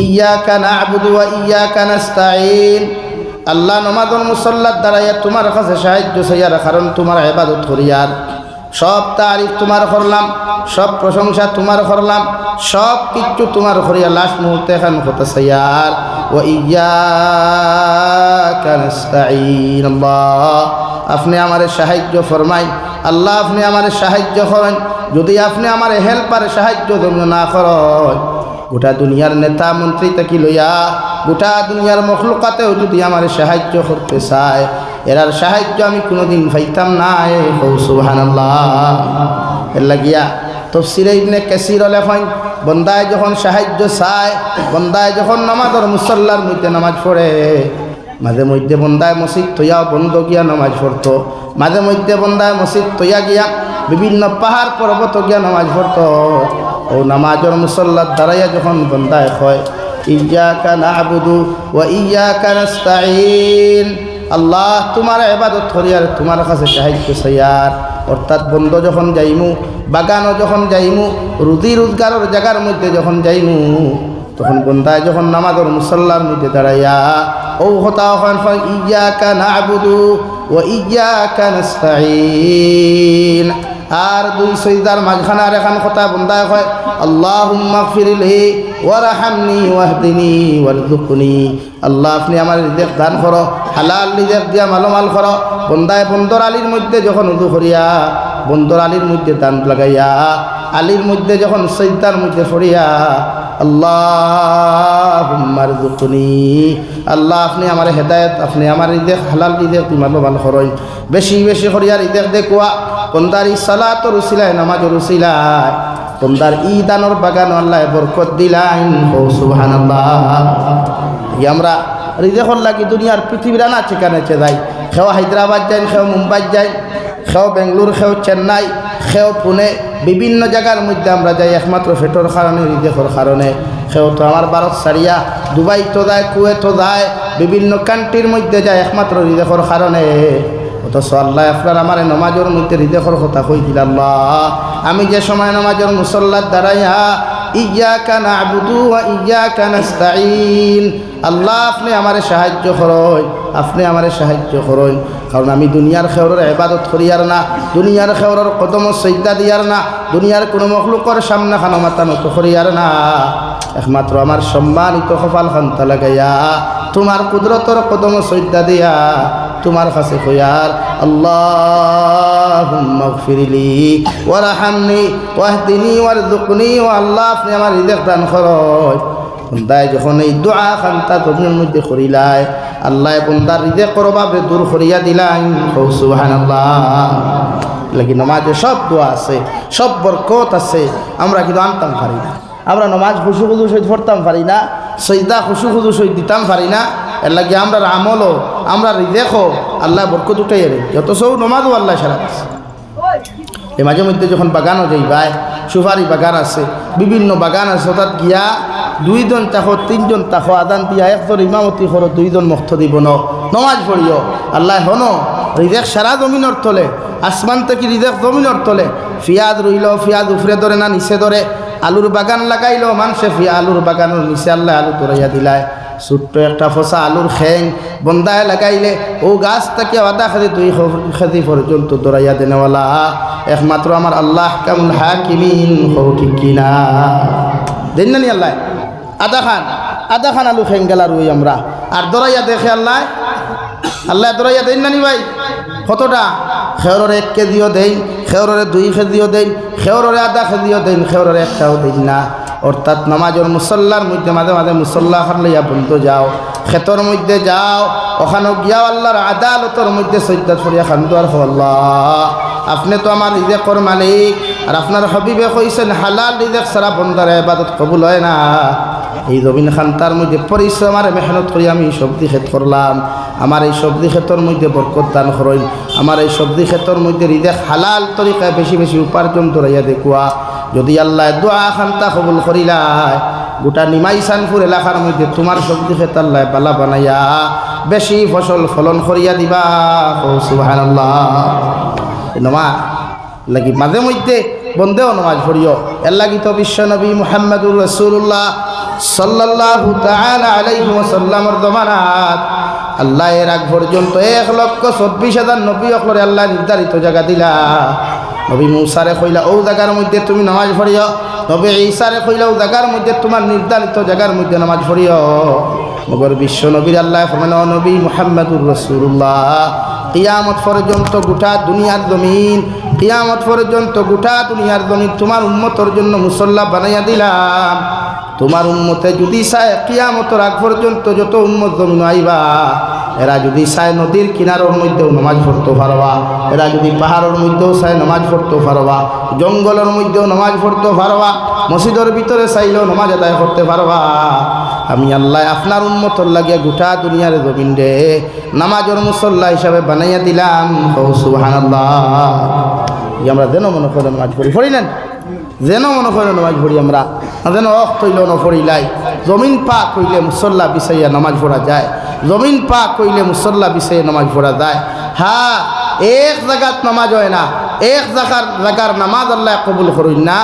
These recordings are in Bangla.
ইয়াকা না'বুদু ওয়া ইয়াকা নাস্তাঈন। আল্লাহ নমাজের মুসল্লার দাঁড়াইয়া তোমার কাছে সাহায্য চাইয়ার, কারণ তোমার ইবাদত করিয়ার। সব তারিফ তোমার করলাম, সব প্রশংসা তোমার করলাম, সব কিছু তোমার করিয়া লাস্ট মুহূর্তে এখন হতে চাইয়ার। ওয়া ইয়াকা নাস্তাঈন। আল্লাহ আপনি আমারে সাহায্য ফরমাই, আল্লাহ আপনি আমারে সাহায্য করেন। যদি আপনি আমার হেল্পারে সাহায্য না করেন, গোটা দুনিয়ার নেতা মন্ত্রী থেকে লইয়া গোটা দুনিয়ার মখলুকাতেও যদি আমার সাহায্য করতে চায়, এরার সাহায্য আমি কোনোদিন পাইতাম না। সুবহানাল্লাহ। এর লাগিয়া তাফসীরে ইবনে কাসীর লেখেন, বন্দায় যখন সাহায্য চায়, বন্দায় যখন নামাজের মুসল্লার মধ্যে নামাজ পড়ে, মাঝে মধ্যে বন্দায় মসজিদ তৈয়া বন্ধ গিয়া নামাজ পড়তো, মাঝে মধ্যে বন্দায় মসজিদ তৈয়া গিয়া বিভিন্ন পাহাড় পর্বত গিয়া নামাজ পড়তো। ও নামাজের মুসল্লার দাঁড়াইয়া যখন বন্দায় হয় ইয়াকা না'বুদু ওয়া ইয়াকা নাস্তাঈন, আল্লাহ তোমার ইবাদত করিয়ার, তোমার কাছে সাহায্য চাইয়ার। অর্থাৎ বন্ধ যখন যাইমু, বাগানও যখন যাইমু, রুজি রোজগারের জায়গার মধ্যে যখন যাইমু, তখন বন্দায় যখন নামাজের মুসল্লার মধ্যে দাঁড়াইয়া ও হতা হয় ইয়াকা না'বুদু ওয়া ইয়াকা নাস্তাঈন। আর দুই সজদার মাঝখানে আর এখন কথা বন্দায় হয় আল্লাহুম্মা গফিরলি ওয়ারহামনি ওয়াহদিনি ওয়ারযুকনি। আল্লাহ আপনি আমার রিজিক দান করো, হালাল রিজিক দিয়া মালামাল করো। বন্দায় বন্দর আলীর মধ্যে যখন উদু করিয়া, বন্দর আলীর মধ্যে দান লাগাইয়া, আলীর মধ্যে যখন সজদার মধ্যে পড়িয়া আল্লাহুম্মা রযুকনি, আল্লাহ আপনি আমার হেদায়েত, আপনি আমার রিজিক হালাল রিজিক মালামাল করো। বেশি বেশি করিয়া রিজিক দেখুয়া বন্দার ই সালাতর উসিলায়, নামাজের উসিলায় বন্দার ই দানর বাগান আল্লাহ বরকত দিলাইন। সুবহানাল্লাহ। আমরা রিজিকর লাগি দুনিয়ার পৃথিবীর না ঠিকানে যাই, খেও হায়দ্রাবাদ যাই, খেও মুম্বাই যাই, খেও বেঙ্গলোর, খেও চেন্নাই, খেও পুনে, বিভিন্ন জায়গার মধ্যে আমরা যাই একমাত্র ফেটোর কারণে, রিজিকর কারণে। খেও তো আমার ভারত সারিয়া দুবাই তো যায়, কুয়েত যায়, বিভিন্ন কান্ট্রির মধ্যে যায় একমাত্র রিজিকর কারণে। অথচ আল্লাহ আপনার আমার নামাজের মধ্যে রিজিকর কথা কই দিল। আল্লাহ আমি যে সময় নামাজের মুসল্লার দাঁড়াইয়া ইয়াকা না'বুদু ওয়া ইয়াকা নাস্তাঈন, আল্লাহ আপনি আমারে সাহায্য করুন, আপনি আমারে সাহায্য করুন। কারণ আমি দুনিয়ার খেওরের ইবাদত করিয়ার না, দুনিয়ার খেওরের কদম সজদা দিয়ার না, দুনিয়ার কোনো মখলুকর সামনে খানো মাথা নত করিয়ার না। একমাত্র আমার সম্মানিত কপাল খান্তা লাগাইয়া তোমার কুদরতর কদম সজদা দিয়া তোমার কাছে কইয়ার আল্লাহুম্মা গফিরলি ওয়ারহামনি ওয়াহদিনি ওয়ারযুকনি। ও আল্লাহ আপনি আমার রিজিক দান করুন। বন্দায় যখন এই দোয়া খান্তা তোমার মধ্যে করিলাই, আল্লাহ বন্দার রিজিক করবাবে দূর করিয়া দিলাই। সুবহানাল্লাহ। লাগি নামাজে সব দোয়া আছে, সব বরকত আছে, আমরা কিন্তু আনতাম পারি না। আমরা নামাজ খুশু খুশু সহিত পড়তাম পারি না, সজদা খুশু খুশু সহিত দিতাম পারি না। এর লাগে আমরা আমলও, আমরা রিজিকও আল্লাহ বরকত উঠাই রে, যত সব নমাজও আল্লাহ সারা আছে। এই মাঝে মধ্যে যখন বাগানও যাই ভাই, সুপারি বাগান আছে, বিভিন্ন বাগান আছে, অর্থাৎ গিয়া দুইজন তাকো, তিনজন তাকো, আদান দিয়া একজন ইমামতি করো, দুইজন মক্ত দিব নমাজ পড়িও। আল্লাহ হনো রিজিক সারা জমিনের তলে, আসমান থেকে রিজিক জমিনের তলে। ফিয়াদ রইল, ফিয়াদ উফরে ধরে না নিচে ধরে। আলুর বাগান লাগাইল মানুষে, আলুর বাগানের নিচে আল্লাহ আলু ধরাইয়া দিলায়। ছোট্ট একটা ফসা আলুর খেং বন্দায় লাগাইলে ও গাছ থেকে আধা খেদি দুই খেদি পর্যন্ত দৌড়াইয়া দেনেওয়ালা একমাত্র আমার আল্লাহ কামুল হাকিমিন। হো ঠিক কিনা? দেন না নি আল্লাহ আধা খান আলু খেং গেলা রুই আমরা, আর দৌড়াইয়া দেখে আল্লাহ দৌড়াইয়া দেন না নি ভাই? কতটা? খেওরের 1 কেজিও দেন, খেওরের 2 কেজিও দেন, খেওরের আধা কেজিও দেন, খেওরের একটাও দেন না। অর্থাৎ নামাজের মুসল্লার মধ্যে মাঝে মাঝে মুসল্লা খারলাইয়া বন্ধ যাও, ক্ষেতর মধ্যে যাও, ওখানে গিয়াও আল্লাহর আদালতের মধ্যে সজদা করিয়া খান্দু আর আল্লাহ আপনি তো আমার রিজিকর মালিক, আর আপনার হাবিবে কইছেন হালাল রিজিক ছাড়া বন্দার ইবাদত কবুল হয় না। এই জমিন খান্তার মধ্যে পরিশ্রম আর মেহনত করি আমি সবজি ক্ষেত করলাম, আমার এই সবজি ক্ষেতর মধ্যে বরকত দান করেন, আমার এই সবজি ক্ষেতর মধ্যে রিজিক হালাল তরিকায় বেশি বেশি উপার্জন করাইয়া দেখুয়া। যদি আল্লাহ দোয়া খান্তা কবুল করিলাই, গোটা নিমাইসানপুর এলাকার মধ্যে তোমার সবজি ক্ষেত আল্লাহ বালা বানাইয়া বেশি ফসল ফলন করিয়া দিবা। সুবহানাল্লাহ। নমাজ লাগি মাঝে মধ্যে বন্ধেও নমাজ পড়িও। এর লাগি তো বিশ্ব নবী মুহাম্মদুর রাসূলুল্লাহ সাল্লাল্লাহু তাআলা আলাইহি ওয়াসাল্লামের জমানাত আল্লাহ এর আগ পর্যন্ত 1,24,000 নবী অকলরে আল্লাহ নির্ধারিত জায়গা দিলা। নবী মূসারে কইলা ও জায়গার মধ্যে তুমি নামাজ পড়িও, নবী ঈসারে কইলা ও জায়গার মধ্যে তোমার নির্ধারিত জায়গার মধ্যে নামাজ পড়িও। মগর বিশ্ব নবীর আল্লাহ ফরমান নবী মুহাম্মদুর রাসূলুল্লাহ কিয়ামত পর্যন্ত গোটা দুনিয়ার জমিন, কিয়ামত পর্যন্ত গোটা দুনিয়ার জমিন তোমার উম্মতের জন্য মুসল্লা বানাইয়া দিলাম। তোমার উম্মতে যদি চায় কিয়ামতের আগ পর্যন্ত যত উম্মত জমিন আইবা এরা যদি চায় নদীর কিনারের মধ্যেও নামাজ পড়তে পারবা, এরা যদি পাহাড়ের মধ্যেও চায় নামাজ পড়তে পারবা, জঙ্গলের মধ্যেও নামাজ পড়তে পারবা, মসজিদের ভিতরে চাইলেও নামাজ আদায় করতে পারবা। আমি আল্লাহ আপনার উম্মতর লাগিয়া গোটা দুনিয়ার জমিন রে নামাজের মুসল্লা হিসাবে বানাইয়া দিলাম। সুবহানাল্লাহ। আমরা যেন মনে করে নামাজ পড়ি, পড়ি নেন যেন মনে করে নামাজ পড়ি, আমরা যেন অখ তৈল নপড়িলাই। জমিন পাক হইলে মুসল্লা বিছাইয়া নামাজ পড়া যায়, জমিন পাক হইলে মুসল্লা বিছাইয়া নামাজ পড়া যায়। হ্যাঁ, এক জায়গাত নামাজ হয় না, এক জায়গার নামাজ আল্লাহ কবুল করুন না।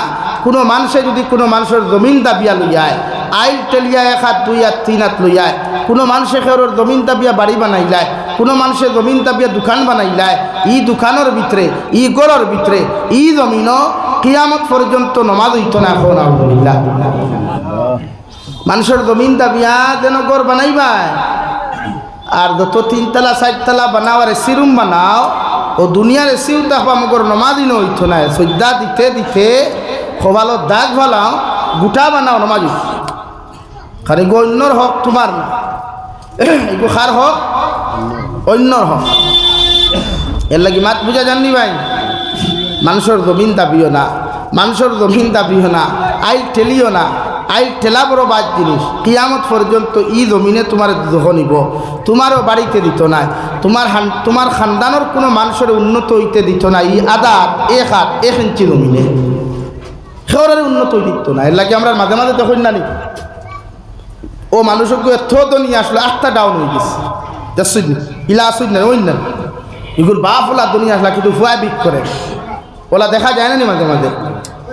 কোনো মানুষে যদি কোনো মানুষের জমিন দাবিয়া লইয়ায়, আইল টেলিয়া 1 হাত 2 হাত 3 হাত লইয়ায়, কোনো মানুষে খেরোর জমিন দাবিয়া বাড়ি বানাইলায়, কোনো মানুষের জমিন দাবিয়া দোকান বানাইলায়, ই দোকানের ভিতরে ই গড়ের ভিতরে ই জমিনও কিয়ামত পর্যন্ত নামাজ হইতো না। এখন আলহামদুলিল্লাহ মানুষের জমিন দাবিয়া যেন গড় বানাইবায়, আর যত 3 তলা 4 তলা বানাও আর এসি রুম বানাও, ও দুনিয়ার এসিও দেখবা মগর নামাজই হইতো না। সজ্জা দিতে দিতে খোবালো দাগ ভালাও গোটা বানাও নামাজ খালি অন্যর হক তোমার না, এগো খার হক অন্যর হক। এর লাগি মাত বুঝা জাননি ভাই, মানুষের জমিন দাবিও না, মানুষের জমিন দাবিও না, আইল ঠেলিও না। আইল ঠেলা বড় বাদ জিনিস। কিয়ামত পর্যন্ত ই জমিনে তোমার যখন নিব তোমারও বাড়িতে দিত না, তোমার খানদানোর কোনো মানুষের উন্নত হইতে দিত না। ই আদাত 1 হাত 1 ইঞ্চি জমিনে সেওয়ারে উন্নত দিত না। এর লাগে আমরা মাঝে মাঝে দেখুন না নি ও মানুষকে এত তো নিয়ে আসলো 8টা ডাউন হয়ে গেছে, দেখুন ইলা আসুন না ওই না এগুলো বাপ ওলা দুনিয়া আসলা কিন্তু ফুয়া বিক করে ওলা দেখা যায় না নি মাঝে মাঝে।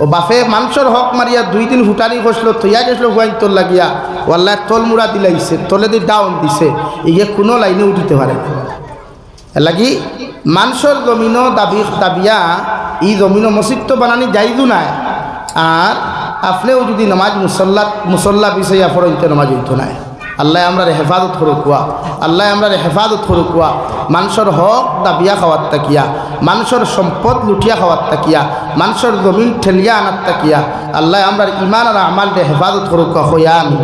ও বাপে মানুষের হক মারিয়া 2-3 ফুটানি খসলো থইয়া গেছিল ফুয়াইন তোর লাগিয়া, ও আল্লাহ তল মুড়া দিলাইছে, তলে দিয়ে ডাউন দিছে, ইয়ে কোনো লাইনে উঠিতে পারে না। এর লাগি মানুষের জমিনও দাবিয়া ই জমিনও মসজিদ বানানি যাইদু নাই। আর আপনিও যদি নামাজ মুসল্লা বিষয়া ফরইতে নামাজ হইতো না। আল্লাহ আমরা হেফাজত করুকুয়া, আল্লাহ আমরা হেফাজত করুকুয়া। মানুষের হক দাবিয়া খাওয়ার তাকিয়া, মানুষের সম্পদ লুটিয়া খাওয়ার তাকিয়া, মানুষের জমিন ঠেলিয়া আনার তাকিয়া আল্লাহ আমরা ইমান আর আমাল হেফাজত করুকুয়া। হইয়া আমি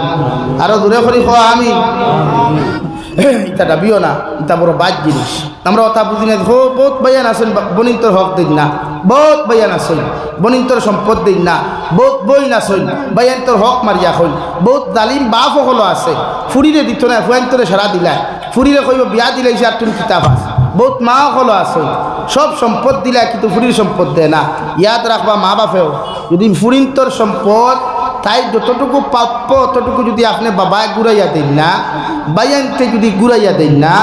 আরো দূরে করি হওয়া আমি এটা দাবিও না, এটা বড় বাদ জিনিস। আমরা কথা বুঝি না। বহুত বাইয়ান আছেন বনিন্তর হক দিন না, বহুত বাইয়ান আছেন বনিন্তর সম্পদ দিন না, বহুত বইন আছেন বাইয়ান্তর হক মারিয়া হইল। বহুত জালিম বাপ সকলো আছে, ফুরিরে দিত না ফুয়ান্তরে সারা দিলায়, ফুরিরে কইব বিয়া দিলাইছে আর তুমি কিতাব আস। বহুত মা সকলো আছে সব সম্পদ দিলা কিন্তু ফুরির সম্পদ দেয় না। ইয়াদ রাখবা মা বাপেও যদি ফুরিন্তর সম্পদ তাই যতটুকু প্রাপ্য ততটুকু যদি আপনি বাবা ঘুরাইয়া দেন না, বাইয়ানতে যদি ঘুরাইয়া দেন না,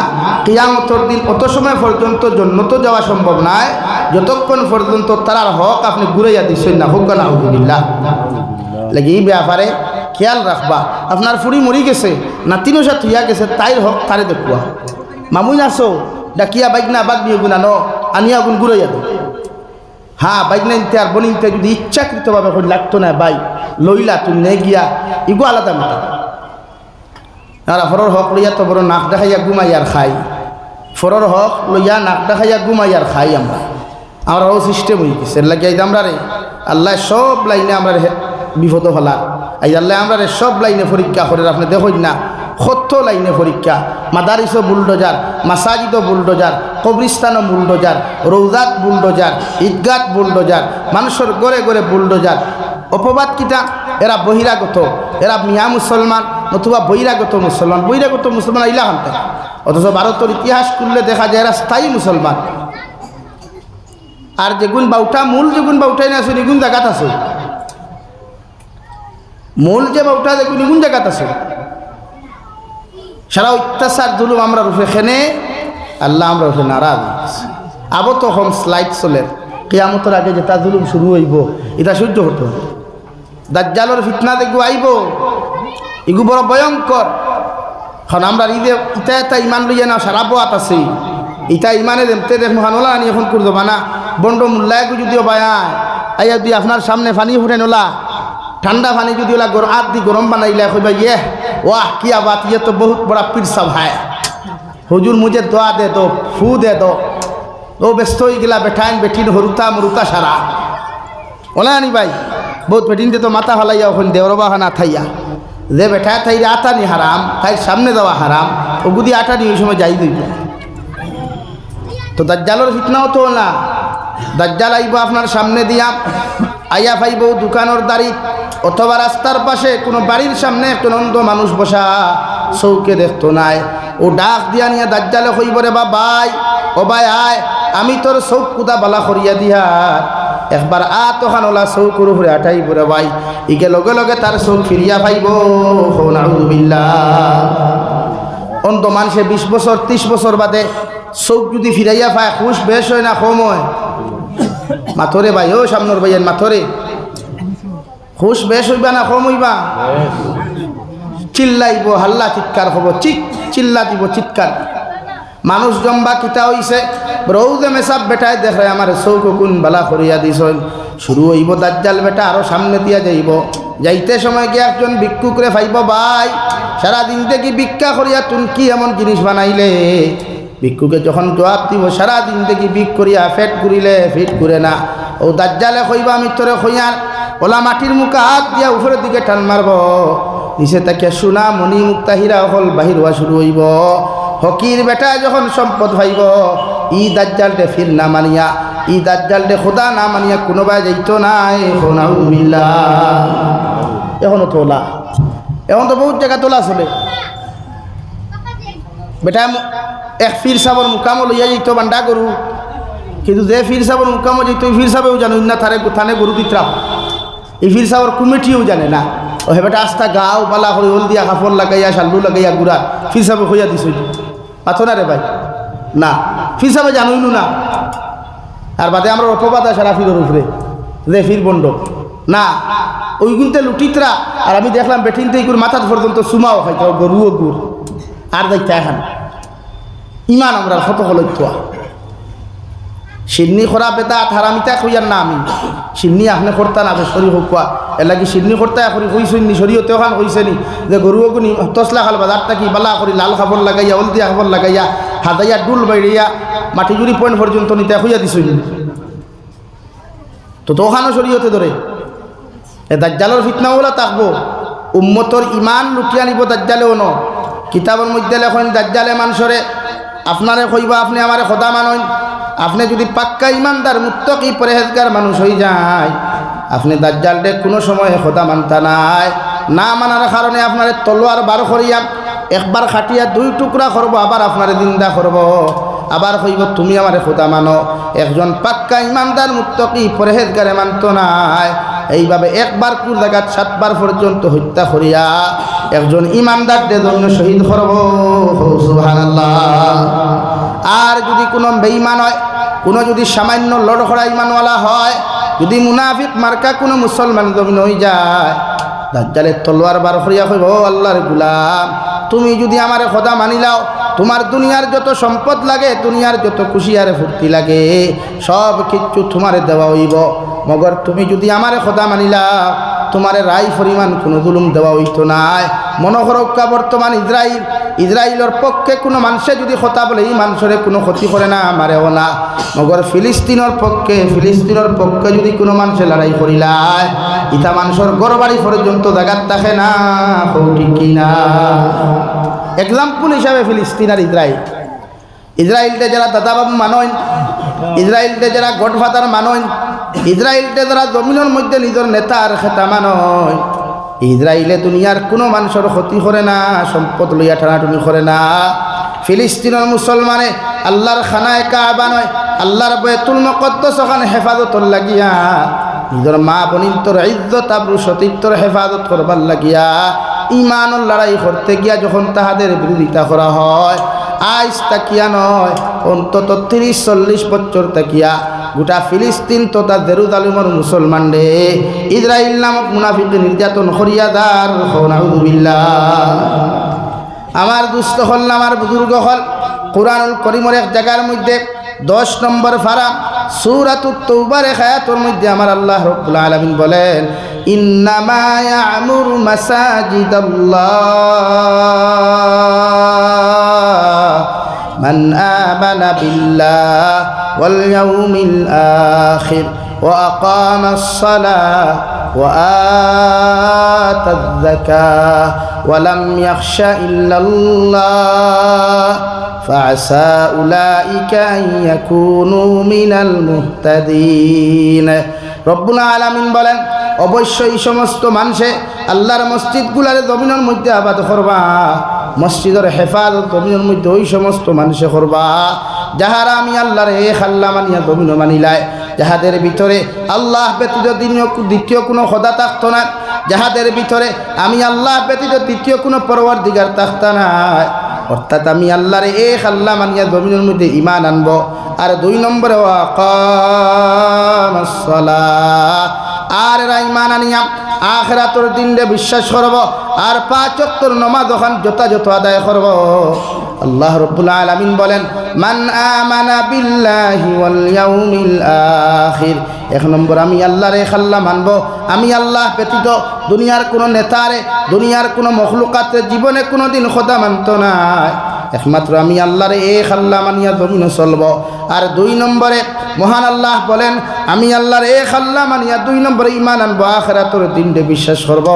কিয়ামতের দিন অত সময় পর্যন্ত জন্নত যাওয়া সম্ভব নয় যতক্ষণ পর্যন্ত তার হক আপনি ঘুরাইয়া দিচ্ছেন না। হোক না আলহামদুলিল্লাহ। লাগে এই ব্যাপারে খেয়াল রাখবা। আপনার ফুরি মরি গেছে, নাতিনো সাথে থইয়া গেছে, তাইর হক তারে দেখুয়া। মামুই আসো ডাকিয়া বাইকনা বাদ দিয়ে গুণানো আনিয়া গুণ ঘুরাইয়া দে। হ্যাঁ বাইকনা নিতে আর বনিতে যদি ইচ্ছাকৃতভাবে লাগতো না বাই লইলা তুমি নে গিয়া ইগো আলাদা মাতা। আর ফরর হক লইয়া তো বড় নাক দেখাইয়া ঘুমাইয়ার খাই, ফরর হক লইয়া নাক দেখাইয়া ঘুমাইয়ার খাই। আমরা ও সিস্টেম হয়ে গেছে। লাগিয়ে আমরা রে আল্লাহ সব লাইনে আমরা বিপদ হলা। এই আল্লাহ আমরা রে সব লাইনে পরীক্ষা করে। আপনি দেখুন না কত লাইনে পরীক্ষা, মাদারিসও বুলডোজার, মাসাজিদও বুলডোজার, কবরিস্তানও বুলডোজার, রৌজাত বুলডোজার, ঈদগাত বুলডোজার, মানুষের ঘরে ঘরে বুলডোজার। অপবাদ কিটা এরা বহিরাগত, এরা মিয়া মুসলমান নতুবা বহিরাগত মুসলমান। বহিরাগত মুসলমান আইলা হানতে, অথচ ভারতের ইতিহাস করলে দেখা যায় এরা স্থায়ী মুসলমান। আর যেগুন বাউটা মূল যেগুন বাউটাই না আছে এগুন জায়গাত আছে, মূল যে বাউটা যেগুন এগুন জায়গাত আছে। সারা অত্যাচার জুলুম আমরা রূপে খেনে আল্লাহ আমরা রূপে নারাজ। আবো তখন স্লাইড চলে কিয়ামতের আগে যেটা জুলুম শুরু হইব এটা সহ্য করতে হবে। দাজ্জালের ফিতনা দেখবো আইব, এগু বড় ভয়ঙ্কর। কারণ আমরা ঈদে ইটা এটা ইমান লইয়া না সারা বোয়াত আছে ইটা ইমানে দেমতে দেখ মহানোলা আনি এখন করে দেবা না বন্ড মূল্যায়কু যদিও বায়ায় আইয়া যদি আপনার সামনে পানি ফুটে নোলা ঠান্ডা পানি যদি ওলা হাত দি গরম বানাইলে কইবা ইয়ে ওয়াহ কিয়া বাত ইয়ে তো বহুত বড়া পীর সাহেব হ্যায় হুজুর মুঝে দোয়া দে দো ফু দে দো ও ব্যস্ত হয়ে গেলা বেঠাইন বেঠিন হরুতা মরুতা সারা ওলা আনি ভাই বহুত বেঠিন দে তো মাথা হালাইয়া ওখানে দেওরবা না থাইয়া যে বেঠায় থাই আটানি হারাম তাই সামনে দেওয়া হারাম ও গুদি আটানি ওই সময় যাই দইব। তো দাজ্জালের ফিতনাও তো না দাজ্জাল আইব আপনার সামনে দিয়া আইয়া ফাইব দোকানের দাঁড়ি অথবা রাস্তার পাশে কোনো বাড়ির সামনে একটা অন্ধ মানুষ বসা চৌকে দেখতো নাই ও ডাক দিয়া নিয়ে দাজ্জালে কইব রে ভাই ও ভাই আয় আমি তোর চৌক কুদা বালা করিয়া দিয়া একবার তোখান ওলা চৌকুর উপরে আটাই পরে ভাই ইকে লগে লগে তার চৌক ফিরিয়া পাইব। অন্ধ মানুষে 20 বছর 30 বছর বাদে চৌক যদি ফিরাইয়া পায় খুশ বেশ হয় না কম হয়? মাথরে ভাই ও সামনের ভাইয়ের মাথরে খুশ বেশ হইবা না কম হইবা? চিল্লাইব হাল্লা চিৎকার হব চিল্লা দিব চিৎকার মানুষ জম্বা কিতা হইছে রৌদে মেসাব বেটায় দেখে আমার চৌক কোন বালা করিয়া দিছ শুরু হইব দাজ্জাল বেটা আরো সামনে দিয়া যাইব যাইতে সময় গিয়ে একজন ভিক্ষুকরে ফাইব ভাই সারাদিন থেকে ভিক্ষা করিয়া তুন কি এমন জিনিস বানাইলে ভিক্ষুকে যখন জবাব দিব সারাদিন থেকে ভিক করিয়া ফেট করিলে ফিট করে না ও দাজ্জালে কইবা আমি তোরে কইয়ার ওলা মাটির মুখে হাত দিয়া উপরের দিকে টান মারব নিচে তাকে সোনা মণি মুক্তা হীরা হল বাহির হওয়া শুরু হইব হকির বেটা যখন সম্পদ ভাইব ই দাজ্জালটে ফির না মানিয়া ই দাজ্জালটে খোদা না মানিয়া কোনোবাই যাইতো নাই এখনো তোলা এখন তো বহুত জায়গা তোলা চলে বেটা এক ফির সাবর মুকাম লইয়া যেত বান্ডা গরু কিন্তু যে ফির সাবর মুকামো যেত ওই ফির সাহেবেও জানো না থানে গরু দিত্রা এই ফির সাবর কমিটিও জানে না ও হে বেটা আস্তা গাও বালা করে হল দিয়া কাপড় লাগাইয়া শাল্লু লাগাইয়া গুড়া ফির সাহেব হইয়া দিছ পাথো না রে ভাই না ফির সাহেব জানোইনু না আর বাদে আমরা অপবাদ সারা ফিরের উপরে যে ফির বন্ড না ওই গুনতে লুটিতরা আর আমি দেখলাম বেঠিনতে গুড় মাথা পর্যন্ত সুমাও খাইতে গরুও গুড় আর দেখতে এখন ইমান আমরা ফটো হলইয়া সিন্নি খরা বেদা হারামিতা কইয়ার না আমি সিন্নি আপনি করতা না শরী হোকা এর লাগি সিন্নি করতা করি কইসনি শরীয়তে ওখান কইসেনি যে গরুও গুনি তসলা খাল বাজারটা কি বালা করি লাল খাবার লাগাইয়া হলদিয়া খাবার লাগাইয়া হাদাইয়া ডুল বাইড়িয়া মাটি জুড়ি পয়েন্ট পর্যন্ত নিতে হইয়া দিছনি তো ওখানও শরীয়তে ধরে এ দাজ্জালের ফিতনাওলা থাকবো উম্মতর ইমান লুটিয়া নিব দাজ্জালেও ন কিতাবের মধ্যে লেখেন দাজ্জালে মানুষরে আপনারে কইবা আপনি আমারে খোদা মানইন আপনি যদি পাক্কা ইমানদার মুত্তাকি পরহেজগার মানুষ হয়ে যায় আপনি দাজ্জালকে কোনো সময় খোদা মানতা নাই না মানার কারণে আপনার তলোয়ার বার করিয়া একবার খাটিয়া 2 টুকরা করব আবার আপনারে জিন্দা করব আবার কইব তুমি আমারে খোদা মানো একজন পাক্কা ইমানদার মুত্তাকি পরহেজগারে মানতো নাই এইভাবে একবার কোন জায়গা 7 বার পর্যন্ত হত্যা করিয়া একজন ইমানদারদের জন্য শহীদ করব সুবহানাল্লাহ। আর যদি কোনো বেঈমান হয় কোনো যদি সামান্য লড়খড়া ইমানওয়ালা হয় যদি মুনাফিক মার্কা কোনো মুসলমান জমিন হয়ে যায় দাজ্জালের তলোয়ার বার করিয়া কইব ও আল্লাহর গোলাম তুমি যদি আমারে খোদা মানিলাও তোমার দুনিয়ার যত সম্পদ লাগে দুনিয়ার যত খুশি আর ফুর্তি লাগে সব কিছু তোমারে দেওয়া হইব মগর তুমি যদি আমারে খোদা মানিলাও তোমারে রায় পরিমাণ কোনো জুলুম দেওয়া হইতো নাই মনোহরক্কা বর্তমান ইসরায়েলের পক্ষে কোনো মানুষে যদি কথা বলে এই মানুষের কোনো ক্ষতি করে না মারেও না মগর ফিলিস্তিনের পক্ষে যদি কোনো মানুষে লড়াই করিলায় ইতা মানুষের গড়বাড়ি পর্যন্ত জায়গাত থাকে না ঠিক কিনা এক্সাম্পল হিসাবে ফিলিস্তিন আর ইসরায়েলতে যারা দাদা বাবু মানইন ইসরায়েলতে যারা গডফাদার মানইন ইসরায়েলতে যারা জমিনের মধ্যে নিজের নেতা আর খেতা মানয় ইসরায়েলে দুনিয়ার কোনো মানুষের ক্ষতি করে না সম্পদ লইয়া টানাটুনি করে না ফিলিস্তিনের মুসলমানে আল্লাহর খানায় কাবা নয় আল্লাহর বাইতুল মুকদ্দাস ওখানে হেফাজতর লাগিয়া নিজের মা বোনিন্তর ইজ্জত আবরু সতীত্বর হেফাজত করবার লাগিয়া ইমানের লড়াই করতে গিয়া যখন তাহাদের বিরোধিতা করা হয় আজ তাকিয়া নয় অন্তত 30-40 বছর তাকিয়া গোটা ফিলিস্তিন তথা জেরুজালেমের মুসলমান রে ইসরাইল নামক মুনাফিকে নির্যাতন করিয়া দার নাউযুবিল্লাহ। আমার দুস্থ হল আমার বুজুর্গ হল কুরআনুল কারীমের এক জায়গার মধ্যে 10 নম্বর পারা সূরাতুত তাওবার আয়াতের মধ্যে আমার আল্লাহ রাব্বুল আলামিন বলেন ইন্নামা ইয়া'মুরু মাসাজিদাল্লাহ মান আমানা বিল্লাহ ওয়াল ইয়াউমিল আখির ওয়া আকামাস সালাহ ওয়া আতায যাকাহ ওয়া লাম ইয়াখশা ইল্লাল্লাহ فعسى أولئك أن يكونوا من المهتدين রব্বুল আলামিন বলেন অবশ্যই সমস্ত মানুষে আল্লাহর মসজিদগুলার জমিনের মধ্যে আবাদ করবা, মসজিদের হেফাজত জমিনের মধ্যে ওই সমস্ত মানুষে করবা যাহারা আমি আল্লাহর এক আল্লাহ মানিয়া জমিন মানিলায়, যাহাদের ভিতরে আল্লাহ ব্যতীত দ্বিতীয় কোনো খোদা থাকত না, যাহাদের ভিতরে আমি আল্লাহ ব্যতীত দ্বিতীয় কোনো পরওয়ারদিগার থাকত না, অর্থাৎ আমি আল্লাহর এক আল্লাহ মানিয়া জমিনের মধ্যে ঈমান আনবো। আর 2 নম্বরে ওয়াকামাস সালাহ, আর এরা ঈমান আনিয়া আখিরাতের দিনে বিশ্বাস করব আর 5 ওয়াক্তের নামাজ ওখান যথাযথ আদায় করব। আল্লাহ রাব্বুল আলামিন বলেন মান আমানা বিল্লাহি ওয়াল ইয়াউমিল আখির, 1 নম্বর আমি আল্লাহর এক আল্লাহ মানব, আমি আল্লাহ ব্যতীত দুনিয়ার কোনো নেতারে দুনিয়ার কোনো মখলুকাতের জীবনে কোনো দিন খোদা মানত না, একমাত্র আমি আল্লাহর এক আল্লাহ মানিয়া জমিনে চলব। আর 2 নম্বরে মহান আল্লাহ বলেন আমি আল্লাহর এক আল্লাহ মানিয়া 2 নম্বরে ঈমান আনবো, আখিরাতের দিনে বিশ্বাস করব।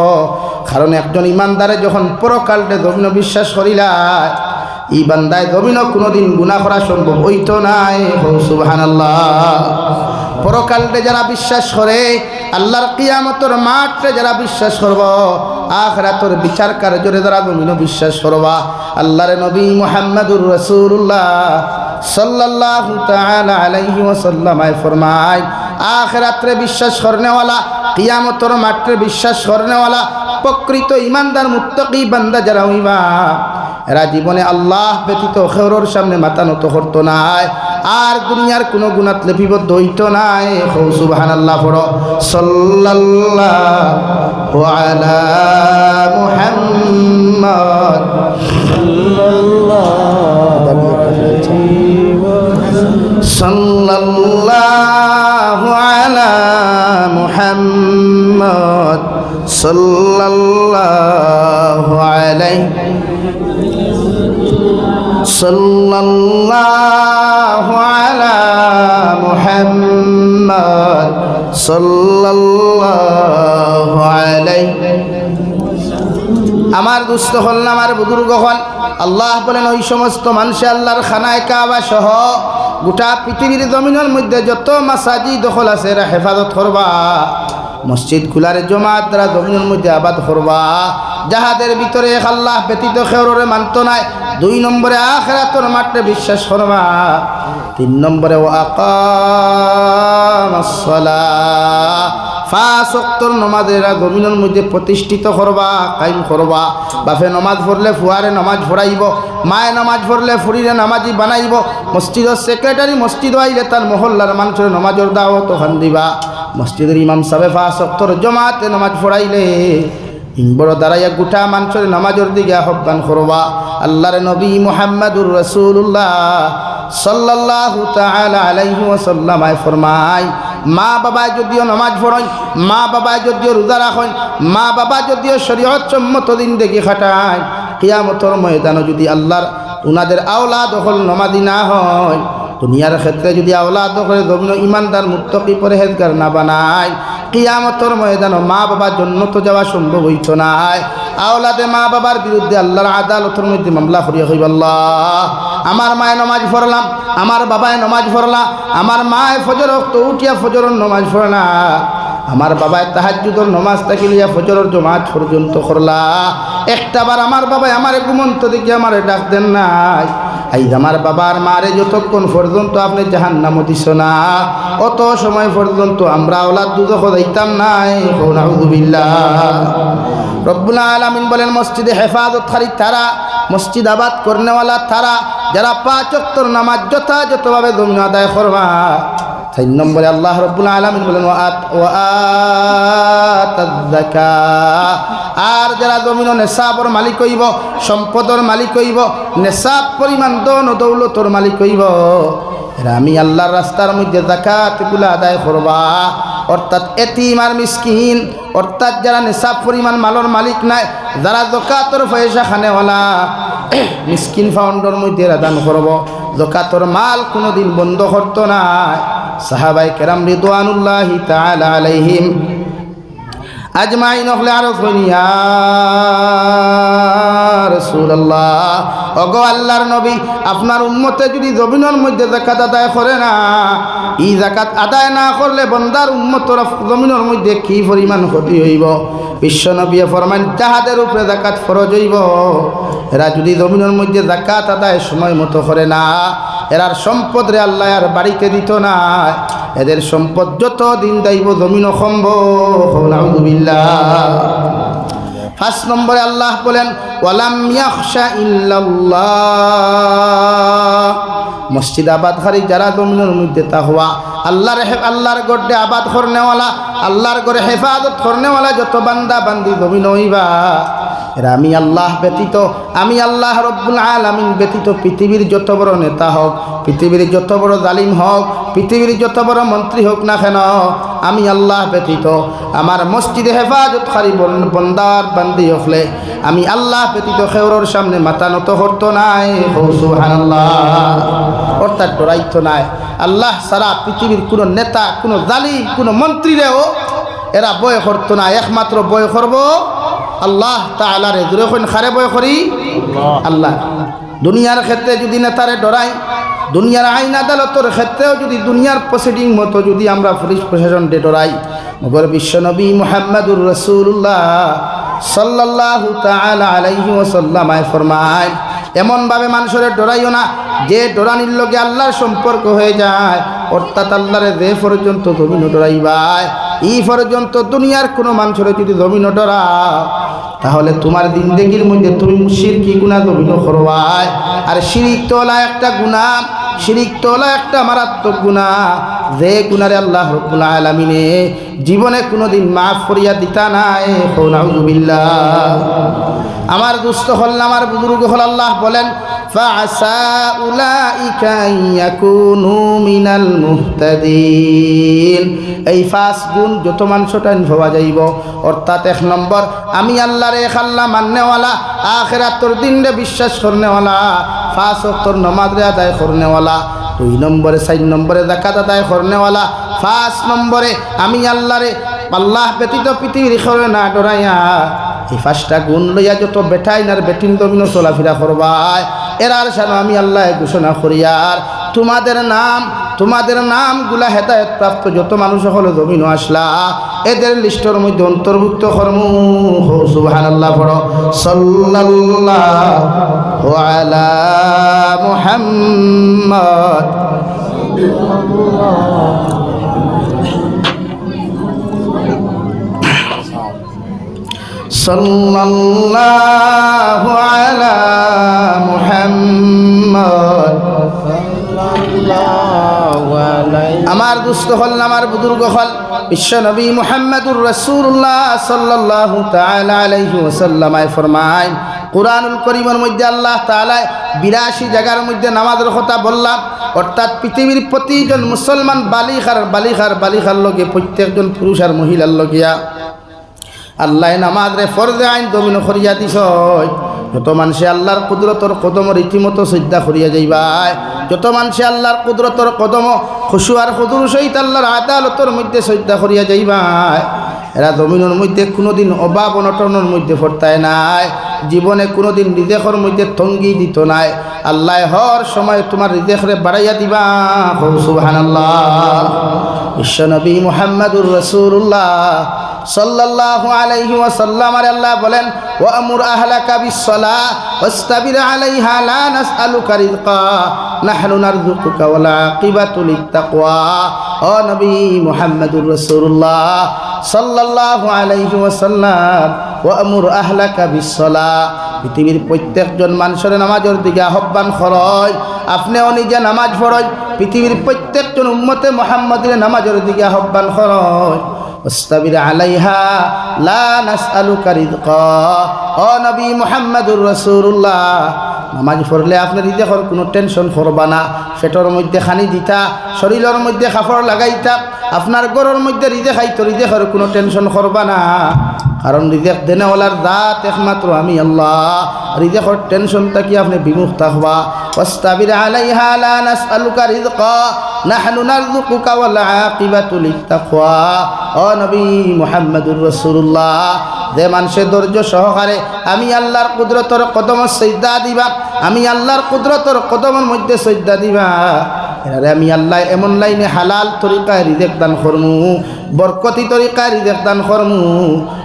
কারণ একজন ঈমানদারে যখন পরকালে জমিনে বিশ্বাস করিলায় এই বান্দায় জমিনও কোনোদিন গুনাহ করা সম্ভব হইতো নাই। সুবহানাল্লাহ। পরকালে যারা বিশ্বাস করে আল্লাহর কিয়ামতের মাঠে যারা বিশ্বাস করব, আখিরাতের বিচার কার্যে যারা জমিনও বিশ্বাস করবা, আল্লাহর নবী মুহাম্মদুর রাসূলুল্লাহ সাল্লাল্লাহু তাআলা আলাইহি ওয়াসাল্লাম ফরমায় আখিরাতে বিশ্বাস করনেওয়ালা কিয়ামতের মাঠে বিশ্বাস করনেওয়ালা প্রকৃত ঈমানদার মুত্তাকি বান্দা যারা হইবা এরা জীবনে আল্লাহ ব্যতীত খেরর সামনে মাথা নত করতো নাই, আর দুনিয়ার কোনো গুনাহ লিপিবদ্ধ হইতো নাই। সুবহানাল্লাহ পড়ো। সাল্লাল্লাহু আলা মুহাম্মদ সাল্লাল্লাহু আলা মুহাম্মদ সাল্লাল্লাহু আলাইহি সাল্লাল্লাহু আলা মুহাম্মদ সাল্লাল্লাহু আলাইহি। আমার দুস্থ হল আমার বুজুর্গ হল আল্লাহ বলেন ওই সমস্ত মানুষ আল্লাহর খানায় কাবা সহ গোটা পৃথিবীর জমিনের মধ্যে যত মাসাজিদ দখল আছে এরা হেফাজত করবা, মসজিদ গুলার জমাত দ্বারা জমিনের মধ্যে আবাদ করবা, যাহাদের ভিতরে এক আল্লাহ ব্যতীত খেররে মানত নাই। 2 নম্বরে আখিরাতের মাঠে বিশ্বাস করবা। 3 নম্বরে ওয়াকামাস সালাহ, 5 ওয়াক্তের নামাজের জমিনের মধ্যে প্রতিষ্ঠিত করবা, কায়েম করবা। বাপে নামাজ পড়লে ফুয়ারে নামাজ পড়াইব, মায়ে নামাজ পড়লে ফুরিরে নামাজি বানাইব, মসজিদের সেক্রেটারি মসজিদ আইলে তার মহল্লার মানুষের নামাজের দাওয়াত ওখান দিবা, মসজিদের ইমাম সাহেব 5 ওয়াক্তের জমাতে নামাজ পড়াইলে বড় দাঁড়াইয়া গোটা মানুষের নামাজের দিকে আহ্বান করবা। আল্লাহর নবী মুহাম্মদুর রাসূলুল্লাহ সাল্লাল্লাহু তাআলা আলাইহি ওয়াসাল্লাম ফরমায় মা বাবা যদিও নামাজ পড়েন, মা বাবা যদিও রোজা রাখেন, মা বাবা যদিও শরীয়ত সম্মত জিন্দেগি খাটায়, কিয়ামতের ময়দানে যদি আল্লাহর উনাদের আওলাদ হল নামাজি না হয়, দুনিয়ার ক্ষেত্রে যদি আওলাদ হলে জমিন ইমানদার মুত্তাকি পরহেজগার না বানায়, কিয়ামতের ময়দানে মা বাবার জন্য তো যাওয়া সম্ভব হইত না। আওলাদে মা বাবার বিরুদ্ধে আল্লাহর আদালতের মধ্যে মামলা করিয়া হইব, আল্লাহ আমার মায়ে নামাজ পড়লাম, আমার বাবায় নামাজ পড়লা, আমার মায়ে ফজর তো উঠিয়া ফজরের নামাজ পড়লা, আমার বাবায় তাহাজ্জুদের নামাজ তাকিলিয়া ফজরের জমাত পর্যন্ত করলা, একটাবার আমার বাবায় আমার ঘুমন্ত দিকে আমার ডাক দেন নাই। এই আমার বাবার মারে যতক্ষণ পর্যন্ত আপনি জাহান্নামে দিছ না, অত সময় পর্যন্ত আমরা আওলাদ দুজখ যাইতাম নাই। নাউযুবিল্লাহ। রব্বুল আলামিন বলেন মসজিদে হেফাজতকারী তারা, মসজিদ আবাদ করনেওয়ালা তারা, যারা 5 ওয়াক্তের নামাজ যথাযথভাবে জমিন আদায় করবা, 4 নম্বরে আল্লাহ রাব্বুল আলামিন বলেন ওয়া আতায যাকাত, আর যারা জমিন নেশাবর মালিক হইব, সম্পদর মালিক হইব, নেশাব পরিমাণ ধন ও দৌলতর মালিক হইব, এরা আমি আল্লাহর রাস্তার মধ্যে যাকাতগুলো আদায় করবা। অর্থাৎ এতিম আর মিসকিন, অর্থাৎ যারা নেশাব পরিমাণ মালর মালিক নাই, যারা যাকাতর পয়সা খানেওয়ালা, মিসকিন ফাউন্ডর মধ্যে দান করব। যাকাতর মাল কোনোদিন বন্ধ করতো না। সাহাবায়ে কেরাম রিদওয়ানুল্লাহি তাআলা আলাইহিম আজমাইন হলে আরো ইয়া রাসূলুল্লাহ, ওগো আল্লাহর নবী, আপনার উম্মতে যদি জমিনের মধ্যে যাকাত আদায় করে না, এই যাকাত আদায় না করলে বান্দার উম্মতর জমিনের মধ্যে কি পরিমাণ ক্ষতি হইব। বিশ্ব নবী ফরমান যাহাদের উপরে যাকাত ফরজ হইব, এরা যদি জমিনের মধ্যে যাকাত আদায় সময় মতো করে না, এরার সম্পদ রে আল্লাহ আর বাড়িতে দিত না। এদের সম্পদ যত দিন যাইব জমিন খম্ব। নাউযুবিল্লাহ। 5 নম্বরে আল্লাহ বলেন ওয়ালাম ইয়াখশা ইল্লাল্লাহ, মসজিদ আবাদকারী যারা জমিনের মধ্যে তাকওয়া, আল্লাহর গড়ে আবাদ করনেওয়ালা, আল্লাহর গড়ে হেফাজত করনেওয়ালা যত বান্দা বান্দি জমিন হইবা, এরা আমি আল্লাহ ব্যতীত, আমি আল্লাহ রব্বুল আলামিন ব্যতীত পৃথিবীর যত বড় নেতা হোক, পৃথিবীর যত বড় জালিম হোক, পৃথিবীর যত বড় মন্ত্রী হোক না কেন, আমি আল্লাহ ব্যতীত আমার মসজিদে হেফাজতকারী বান্দার বান্দি হলে আমি আল্লাহ ব্যতীত খেউরর সামনে মাথা নত করতো নাই। সুবহানাল্লাহ। অর্থাৎ ডরাইতো নাই। আল্লাহ সারা পৃথিবীর কোনো নেতা, কোনো জালিম, কোনো মন্ত্রীরেও এরা বয় করতো না। একমাত্র বয় করব আল্লাহ তাআলারে। দূরে কোন খারে বয় করি আল্লাহ। দুনিয়ার ক্ষেত্রে যদি নেতারে ডরাই, দুনিয়ার আইন আদালতের ক্ষেত্রেও যদি দুনিয়ার প্রসিডিং মতো যদি আমরা পুলিশ প্রশাসনকে ডরাই, মগর বিশ্বনবী মুহাম্মদুর রাসূলুল্লাহ সাল্লাল্লাহু তাআলা আলাইহি ওয়াসাল্লাম ফরমায়, এমনভাবে মানুষের ডরাইও না যে ডরানির লগে আল্লাহর সম্পর্ক হয়ে যায়। অর্থাৎ আল্লাহরে যে পর্যন্ত জমিন ডরাইবাই, এই পর্যন্ত দুনিয়ার কোনো মানুষের যদি জমিন ডরাও, তাহলে তোমার জিন্দেগির মধ্যে তুমি শিরকি গুনাহ জমিন করবাই। আর শিরিক তো হলো একটা গুনাহ, শিরিক তো হলো একটা মারাত্মক গুনাহ, যে গুনারে আল্লাহ রাব্বুল আলামিনে জীবনে কোনোদিন মাফ করিয়া দিতা নাই। নাউযুবিল্লাহ। আমার দুস্থ হল, আমার বুজুর্গ হল, আল্লাহ বলেন ফাআসা উলাইকা ইয়াকুনু মিনাল মুহতাদিন। এই 5 গুণ যত মানুষটা পাওয়া যাইব। অর্থাৎ 1 নম্বর আমি আল্লাহর এক আল্লাহ মাননেওয়ালা, আখিরাতের দিনে বিশ্বাস করনেওয়ালা, 5 ওয়াক্তের নামাজ আদায় করনেওয়ালা। 2 নম্বরে 4 নম্বরে যাকাত আদায় করনেওয়ালা। 5 নম্বরে আমি আল্লাহ ব্যতীত পৃথিবীর খেউরে না ডরাইয়া। এই 5টা গুণ লইয়া যত বেটাইন আর বেটিন জমিন চলাফেরা করবাই, এরার সানো আমি আল্লাহ ঘোষণা করিয়ার তোমাদের নামগুলা হেদায়েত প্রাপ্ত যত মানুষ হলো জমিন আসলা, এদের লিস্টের মধ্যে অন্তর্ভুক্ত করমু। সুবহানাল্লাহ। পড়ো সাল্লাল্লাহু আলা মুহাম্মদ। সাল্লাল্লাহু আলা মুহাম্মদ। আমার দুস্থ হল, আমার বুজুর্গ হল, বিশ্ব নবী মুহাম্মদুর রাসূলুল্লাহ সাল্লাল্লাহু তাআলা আলাইহি ওয়াসাল্লাম ফরমায়, কুরআনুল কারীমের মধ্যে আল্লাহ তাআলা 82 জায়গার মধ্যে নামাজের কথা বললাম। অর্থাৎ পৃথিবীর প্রতিজন মুসলমান বালিকার লগে, প্রত্যেকজন পুরুষ আর মহিলার লগিয়া আল্লাহ নামাজরে ফরজে আইন জমিন করিয়া দিছ। যত মানুষে আল্লাহর কুদরতর কদম রীতিমতো শ্রদ্ধা করিয়া যাইবাই, যত মানুষে আল্লাহর কুদরতর কদম খুশু আর হুজুর সহিত আল্লাহর আদালতের মধ্যে শ্রদ্ধা করিয়া যাইবাই, এরা জমিনের মধ্যে কোনোদিন অভাব অনটনের মধ্যে পড়তায় নাই, জীবনে কোনোদিন রিজেকের মধ্যে তঙ্গি দিত নাই। আল্লাহ হর সময় তোমার রিজেকরে বাড়াইয়া দিবা। সুবহানাল্লাহ। বিশ্বনবী মুহাম্মদুর রাসূলুল্লাহ সাল্লাল্লাহু আলাইহি ওয়াসাল্লাম আল্লাহ বলেন, ওয়ামুর আহলাকা বিসসালাহ ওয়াসতাবির আলাইহা লা নাসআলুকা রিজকা নাহনু নারযুকুকা ওয়াল আকিবাতু লিত্তাকওয়া। ও নবী মুহাম্মদুর রাসূলুল্লাহ সাল্লাল্লাহু আলাইহি ওয়াসাল্লাম, ওয়ামুর আহলাকা বিসসালাহ, পৃথিবীর প্রত্যেকজন মানুষের নামাজের দিকে আহ্বান করয়। আপনিও নিজে নামাজ পড়য়, পৃথিবীর প্রত্যেকজন উম্মতে মুহাম্মাদের নামাজের দিকে আহ্বান করয় ওয়াস্তাবির আলাইহা লা নাসআলুকা রিজকা। ও নবী মুহাম্মদুর রাসূলুল্লাহ, নামাজ পড়লে আপনি রিজেকর কোনো টেনশন করবা না। পেটের মধ্যে খানি দিতা, শরীরের মধ্যে কাপড় লাগাইতা, আপনার ঘরের মধ্যে রিজেক খাইতো, রিজেকর কোনো টেনশন করবা না। কারণ রিজেক দেনেওয়ালার দাঁত একমাত্র আমি আল্লাহ। রিজেকর টেনশন থাকি আপনি বিমুখ থাকবা। ওয়াস্তাবির আলাইহা লা নাসআলুকা রিজকা নাহনু নারযুকুকা ওয়াল আকিবাতু লিত্তাকওয়া। ও নবী মুহাম্মদুর রাসূলুল্লাহ, যে মানুষের ধৈর্য সহকারে আমি আল্লাহর কুদরতর কদমত সিজদা দিবা, আমি আল্লাহর কুদরতর কদমের মধ্যে সিজদা দিবা, এরারে আমি আল্লাহ এমন লাইনে হালাল তরিকায় রিজেক দান করমু, বরকতি তরিকায় রিজেক দান করমু।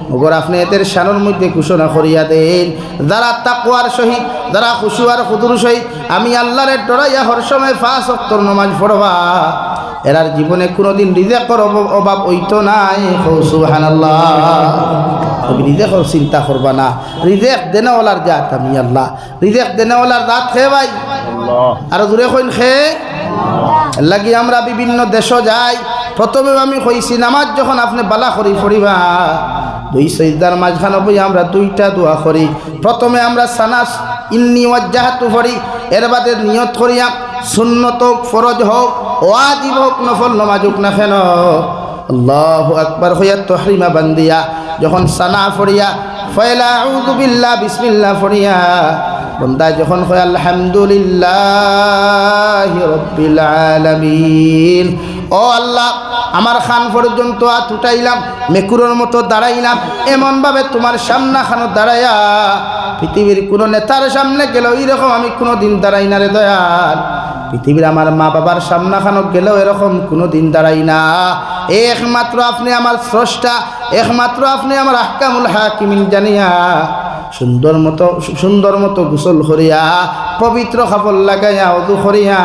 মগর আপনি এদের শানের মধ্যে ঘোষণা করিয়া দেন, যারা তাকওয়ার সহিত, যারা খুশু আর খুদুর সহিত আমি আল্লাহর ডরাইয়া হর সময় 5 ওয়াক্ত নামাজ পড়বা, এরার জীবনে কোনোদিন রিজেকের অভাব হইতো নাই। সুবহানাল্লাহ। রিজেকের চিন্তা করবা না, রিজেক দেনেওয়ালার জাত আমি আল্লাহ। রিজেক দেনেওয়ালার জাত খে ভাই আর দূরে কইন খে লাগি। আমরা বিভিন্ন দেশ যাই, প্রথমে আমি কইছি নামাজ যখন আপনি বালা করি পড়িবা, 2 সিজদার মাঝখানে বই আমরা 2টা দোয়া করি। প্রথমে আমরা সানাস ইন্নী ওয়াজ্জাহতু পড়ি, এর বাদে নিয়ত করিয়া সুন্নত হোক, ফরজ হোক, ওয়াজিব হোক, নফল নামাজ হোক না কেন আল্লাহু আকবার হইয়া তহরিমা বান্দিয়া যখন সানা পড়িয়া ফয়লা আউযু বিল্লাহ বিসমিল্লাহ পড়িয়া বন্দা যখন কয় আলহামদুলিল্লাহি রাব্বিল আলামিন, ও আল্লাহ আমার খান পর্যন্ত হাত উঠাইলাম, মেকুরের মতো দাঁড়াইলাম, এমনভাবে তোমার সামনা খানো দাঁড়াইয়া পৃথিবীর কোনো নেতার সামনে গেলেও এরকম আমি কোনো দিন দাঁড়াই না রে দয়াল। পৃথিবীর আমার মা বাবার সামনা খানো গেলেও এরকম কোনো দিন দাঁড়াই না। একমাত্র আপনি আমার স্রষ্টা, একমাত্র আপনি আমার আহকামুল হাকিমিন জানিয়া সুন্দর মতো গোসল করিয়া পবিত্র কাপড় লাগাইয়া ওযু করিয়া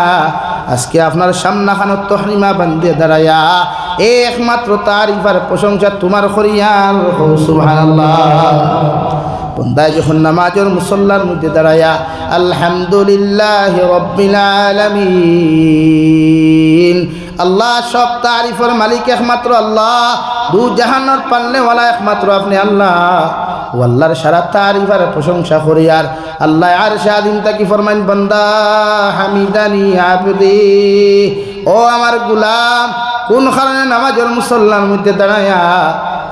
আজকে আপনার সামনা খানত তহরিমা বান্ধিয়ে দাঁড়াইয়া একমাত্র তারিফ আর প্রশংসা তোমার করিয়া সুবহানাল্লাহ। বন্দায় যখন নামাজের মুসল্লার মধ্যে দাঁড়াইয়া আলহামদুলিল্লাহি রাব্বিল আলামিন, আল্লাহ সব তারিফের মালিক একমাত্র আল্লাহ, দু জাহানের পালনেওয়ালা একমাত্র আপনি আল্লাহ। ও আল্লাহর সারা তারিফ আর প্রশংসা করি আর আল্লাহ আর শাহিন তাকি ফরমাইন বান্দা হামিদানি আবদি, ও আমার গোলাম কোন কারণে নামাজের মুসল্লার মধ্যে দাঁড়াইয়া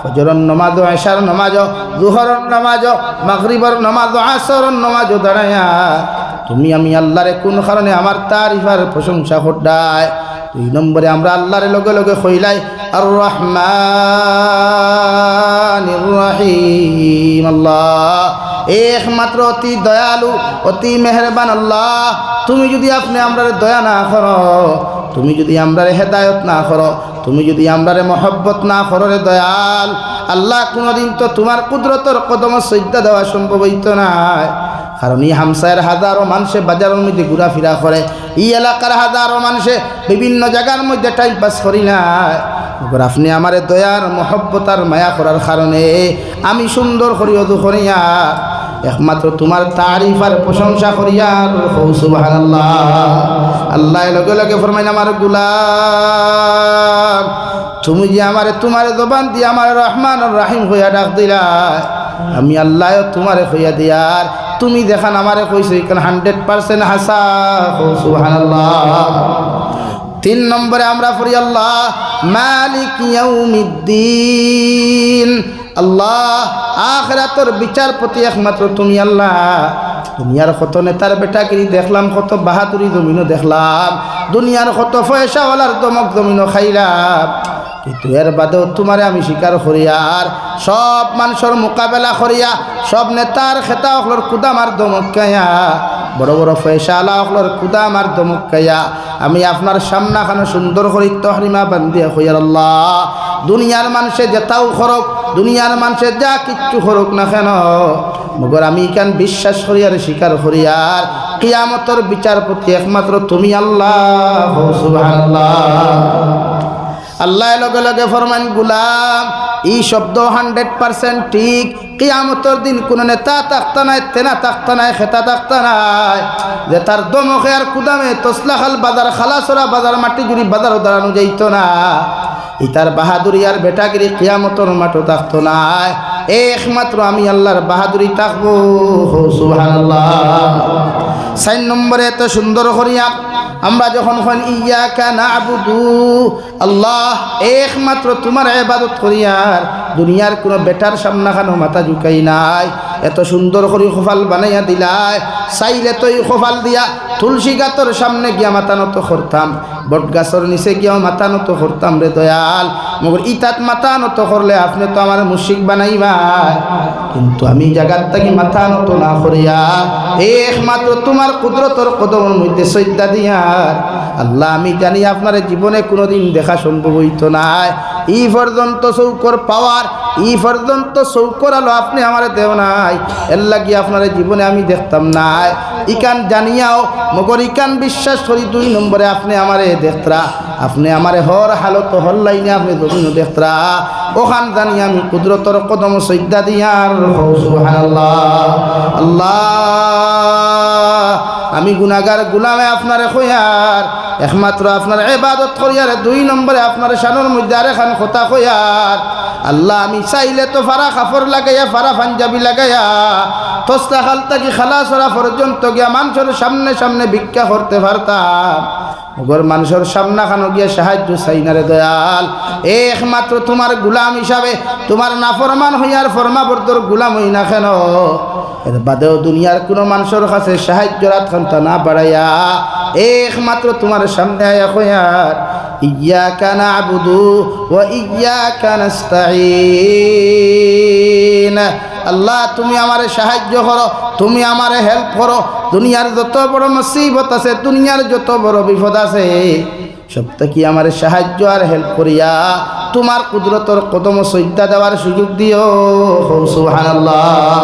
ফজরের নামাজ, এশার নামাজ, জোহরের নামাজ, মাগরিবের নামাজ, আসরের নামাজ দাঁড়াইয়া তুমি আমি আল্লাহরে কোন কারণে আমার তারিফ আর প্রশংসা করদায়। 2 নম্বরে আমরা আল্লাহর লগে লগে কইলাই আর রহমানির রহিম, আল্লাহ একমাত্র অতি দয়ালু, অতি মেহেরবান আল্লাহ। তুমি যদি আপনি আমরারে দয়া না করো, তুমি যদি আমরারে হেদায়ত না করো, তুমি যদি আমরারে মহব্বত না করো রে দয়াল আল্লাহ, কোনোদিন তো তোমার কুদরতর কদম সজ্জা দেওয়া সম্ভব হইতো না। কারণ এই হামসায়ের হাজারো মানুষে বাজারের মধ্যে ঘোরাফেরা করে, এই এলাকার হাজারো মানুষে বিভিন্ন জায়গার মধ্যে টাইম পাস করি না। আপনি আমার দয়ার মহব্বত আর মায়া করার কারণে আমি সুন্দর করি ওযু করিয়া একমাত্র তোমার তারিফ আর প্রশংসা করিয়া সুবহানাল্লাহ। আল্লাহ লগে লগে ফরমাইন আমার গোলাম তুমি যে আমারে তোমার জবান দিয়ে আমার রহমান আর রাহিম হইয়া ডাক দিলা, আমি আল্লাহ তোমারে হইয়া দিয়ার তুমি দেখান আমারে কইছো এখানে 100% হাসা সুবহানাল্লাহ। 3 নম্বরে আমরা পড়ি আল্লাহ মালিক ইয়াউমিদ্দিন, আল্লাহ আখিরাতের বিচারপতি একমাত্র তুমি আল্লাহ। দুনিয়ার কত নেতার বেটাগিরি দেখলাম, কত বাহাদুরি জমিনও দেখলাম, দুনিয়ার কত পয়সাওয়ালার দমক জমিনও খাইলাম, কিন্তু এর বাদেও তোমারে আমি স্বীকার করি আর সব মানুষের মোকাবেলা করিয়া সব নেতার খেতা অকলর কুদামার দমক খাইয়া, বড় বড় পয়সাওয়ালা অকলর কুদামার দমক খাইয়া আমি আপনার সামনাখানে সুন্দর করে তহরিমা বান্ধিয়া হইয়ার আল্লাহ দুনিয়ার মানুষে যেতাও খরক, দুনিয়ার মানুষের যা কিচ্ছু খরক না কেন, মগর আমি কেন বিশ্বাস করি আর স্বীকার করি আর কিয়ামতের বিচারপতি একমাত্র তুমি আল্লাহ সুবহানাল্লাহ। আল্লাহ লগে লগে ফরমান গুলাম এই শব্দ 100% ঠিক কিয়ামতের দিন কোন নেতা তাকতা নাই তেনা তাকতা নাই খেতা তাকতা নাই যে তার দমকে আর কুদামে তসলাখাল বাজার খালাসরা বাজার মাটি জুড়ি বাজার দাঁড়ানো যাইতো না ইতার বাহাদুরি আর বেটাগিরি কিয়ামতের মাঠও থাকতো না একমাত্র আমি আল্লাহর বাহাদুরি থাকবো সুবহানাল্লাহ 4 নম্বরে এত সুন্দর করিয়া আমরা যখন হন ইয়াকা নাবুদু আল্লাহ একমাত্র তোমার ইবাদত করিয়ার দুনিয়ার কোনো বেটার সামনে খানো মাথা ঝুঁকাই নাই এত সুন্দর করে খোফাল বানাইয়া দিলাই চাইলে তো এই খোফাল দিয়া তুলসী গাতর সামনে গিয়া মাথা নত করতাম বট গাছর নিচে গিয়াও মাথা নত করতাম রে দয়াল মগর ইতাত মাথা নত করলে আপনি তো আমার মুশরিক বানাইবা কিন্তু আমি জায়গার থাকি মাথা নত না করিয়া একমাত্র তোমার কুদরতর কদমের মধ্যে সজদা দিয়ার আল্লাহ আমি জানি আপনার জীবনে কোনোদিন দেখা সম্ভব হইতো না এই পর্যন্ত চৌকর পাওয়ার এই পর্যন্ত চৌকর আলো আপনি আমার দেও নাই এর লাগি আপনার জীবনে আমি দেখতাম না ইকান জানিয়াও মগর ইকান বিশ্বাস করি 2 নম্বরে আপনি আমারে দেখতরা আপনি আমারে হর হালত হর লাইনে আপনি জমিনও দেখতরা ওখান জানি আমি কুদরতর কদম সজদা দিয়ার সুবহানাল্লাহ আল্লাহ আমি গুনাহগার গোলামে আপনারে কইয়ার একমাত্র আপনার ইবাদত করিয়ার 2 নম্বরে আপনার শানের মধ্যে আরেকখান কথা কইয়ার আল্লাহ আমি চাইলে তো ফারা কাপড় লাগাইয়া ফারা পাঞ্জাবি লাগাইয়া তোস্তা খালতা কি খালাসরা পর্যন্ত গিয়া মানুষের সামনে সামনে ভিক্ষা করতে পারতাম ওগর মানুষের সামনা খানো গিয়া সাহায্য চাই না রে দয়াল একমাত্র তোমার গোলাম হিসাবে তোমার নাফরমান হইয়ার ফরমাবর্তর গোলাম হই না কেন এর বাদেও দুনিয়ার কোনো মানুষের কাছে সাহায্য রাতখানটা না বাড়াইয়া একমাত্র তোমার সামনে আয়া কইয়ার ইয়াকা নাবুদু ওয়া ইয়াকা নাস্তাঈন আল্লাহ তুমি আমারে সাহায্য করো তুমি আমারে হেল্প করো দুনিয়ার যত বড় মুসিবত আছে দুনিয়ার যত বড় বিপদ আছে সবটা কি আমারে সাহায্য আর হেল্প করিয়া তোমার কুদরতর কদম সজদা দেওয়ার সুযোগ দিও সুবহানাল্লাহ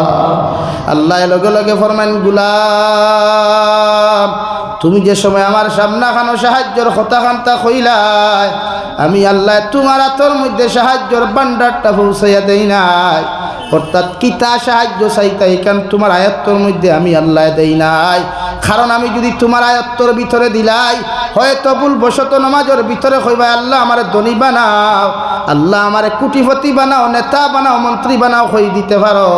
আল্লাহ লগে লগে ফরমান গুলাম তুমি যে সময় আমার সামনা খানো সাহায্যর কথা খান্তা কইলাই আমি আল্লাহ তোমার হাতের মধ্যে সাহায্যর ভান্ডারটা পৌঁছাইয়া দেই নাই অর্থাৎ কিতা সাহায্য চাইতা এখান তোমার আয়ত্তর মধ্যে আমি আল্লাহ দেই নাই কারণ আমি যদি তোমার আয়ত্তর ভিতরে দিলাই হয়তো ভুলবশত নামাজের ভিতরে কইবা আল্লাহ আমারে ধনী বানাও আল্লাহ আমারে কোটিপতি বানাও নেতা বানাও মন্ত্রী বানাও কই দিতে পারো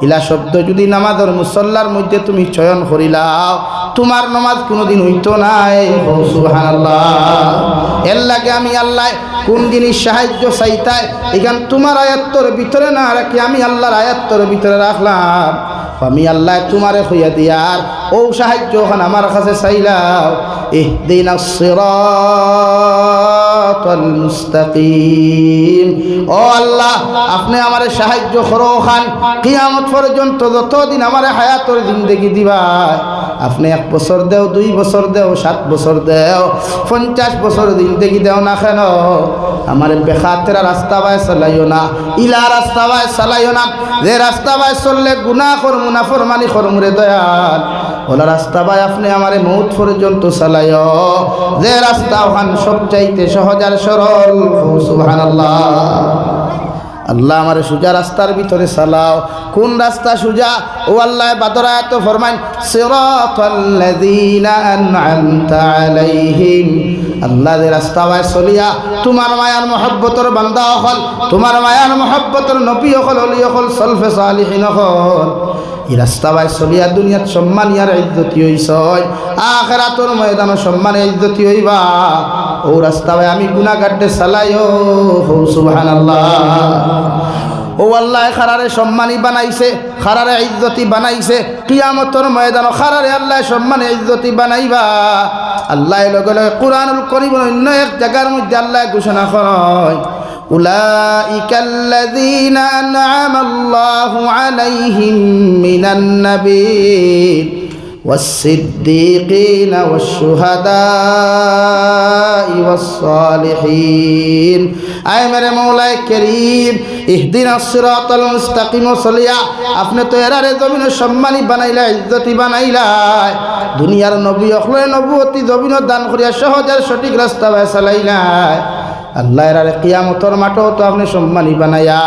ইলা শব্দ যদি নামাজের মুসল্লার মধ্যে তুমি চয়ন করিলাও তোমার নামাজ কোনোদিন হইতো নাই সুবহানাল্লাহ এর লাগে আমি আল্লাহ কোন জিনিস সাহায্য চাইতাই এখান তোমার আয়াত্তর ভিতরে না রাখি আমি আল্লাহর আয়াত্তর ভিতরে রাখলাম আমি আল্লাহ তোমারে হইয়া দিয়ার ও সাহায্য ওখানে আমার কাছে চাইলাও ইহদিনাস সিরাতাল মুস্তাকিম ও আল্লাহ আপনি আমারে সাহায্য করো খান কিয়ামত পর্যন্ত যতদিন আমারে হায়াতের জিন্দেগি দিবা আপনি 1 বছর দেও 2 বছর দেও 7 বছর দেও 50 বছর জিন্দেগি দেও না কেন আমার বেখাতেরা রাস্তা বাই চালাইও না ইলা রাস্তা বাই চালাইও না যে রাস্তা বাই চললে গুনাহ করমু না ফরমানি করমু রে দয়াল ওলা রাস্তা বাই আপনি আমারে মউত পর্যন্ত চালাইও যে রাস্তা ওখান সবচাইতে সহজ আর সরল সুবহানাল্লাহ আল্লাহ আমারে সুজা রাস্তার ভিতরে চালাও কোন রাস্তা সুজা ও আল্লাহ বাদরায়াত ফরমান সিরাতাল্লাযীনা আন'আমতা আলাইহিম আল্লাহ যে রাস্তা বাই চলিয়া তোমার মায়ার মহব্বতর বান্দা হল তোমার মায়ার মহব্বতর নবী হল ওলি হল সলফে সালিহিন হল এই রাস্তা বাই চলিয়া দুনিয়াত সম্মান আর ইজ্জতি হইছয় আখিরাতের ময়দানে সম্মান ইজ্জতি হইবা ও রাস্তা বাই আমি গুনাহগারদের চালাইও সুবহানাল্লাহ ও আল্লাহ খারারে সম্মানী বানাইছে খারারে ইজ্জতি বানাইছে কিয়ামতের ময়দানে খারারে আল্লাহ সম্মানে ইজ্জতি বানাইবা আল্লাহ লগে লগে কুরআনুল কারীম অন্য এক জায়গার মধ্যে আল্লাহ ঘোষণা করে উলাইকাল্লাযীনা আন'আমাল্লাহু আলাইহিম মিনান নাবিয়্যিন والصديقين والشهداء والصالحين আয় মেরে মৌলাই করিম ইহদিনাস সিরাতাল মুস্তাকিম সলিয়া আপনি তো এরারে জমিন সম্মানী বানাইলা ইজ্জতি বানাইলা দুনিয়ার নবী অখলে নবুয়তি জমিন দান করিয়া সহজ আর সঠিক রাস্তা বাই চালাইলা আল্লাহ এরারে কিয়ামতর মাঠও তো আপনি সম্মানী বানাইয়া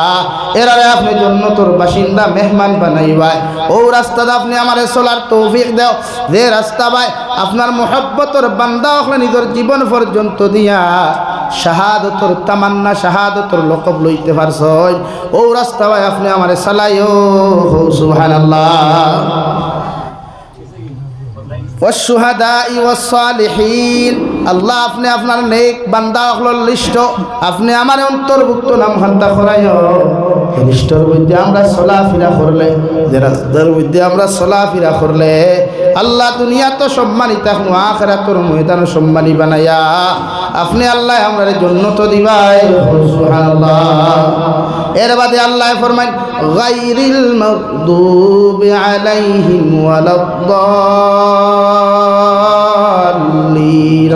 এরারে আপনি জান্নাতের বাসিন্দা মেহমান বানাইবা। ও রাস্তাটা আপনি আমারে চলার তৌফিক দাও, যে রাস্তা ভাই আপনার মোহব্বতর বান্দা হলে নিজের জীবন পর্যন্ত দিয়া শাহাদতর তামান্না শাহাদতর লকব লইতে পারছই। ও রাস্তা ভাই আপনি আমারে চালাইও। সুবহানাল্লাহ। والشهداء والصالحين আল্লাহ আপনি আপনার নেক বান্দা হলোর লিস্ট আপনি আমার অন্তর্ভুক্ত নাম হান্তা করাইও। লিস্টের মধ্যে আমরা চলাফেরা করলে, যে রাস্তার মধ্যে আমরা চলাফেরা করলে আল্লাহ দুনিয়া তো সম্মানিত এখন আখিরাতের ময়দান সম্মানী বানাইয়া আপনি আল্লাহ আমরা জান্নাত দিবাই। সুবহানাল্লাহ। এর বাদে আল্লাহ ফরমান গায়রিল মাগদুবি আলাইহিম ওয়ালাদ-দাল্লিন।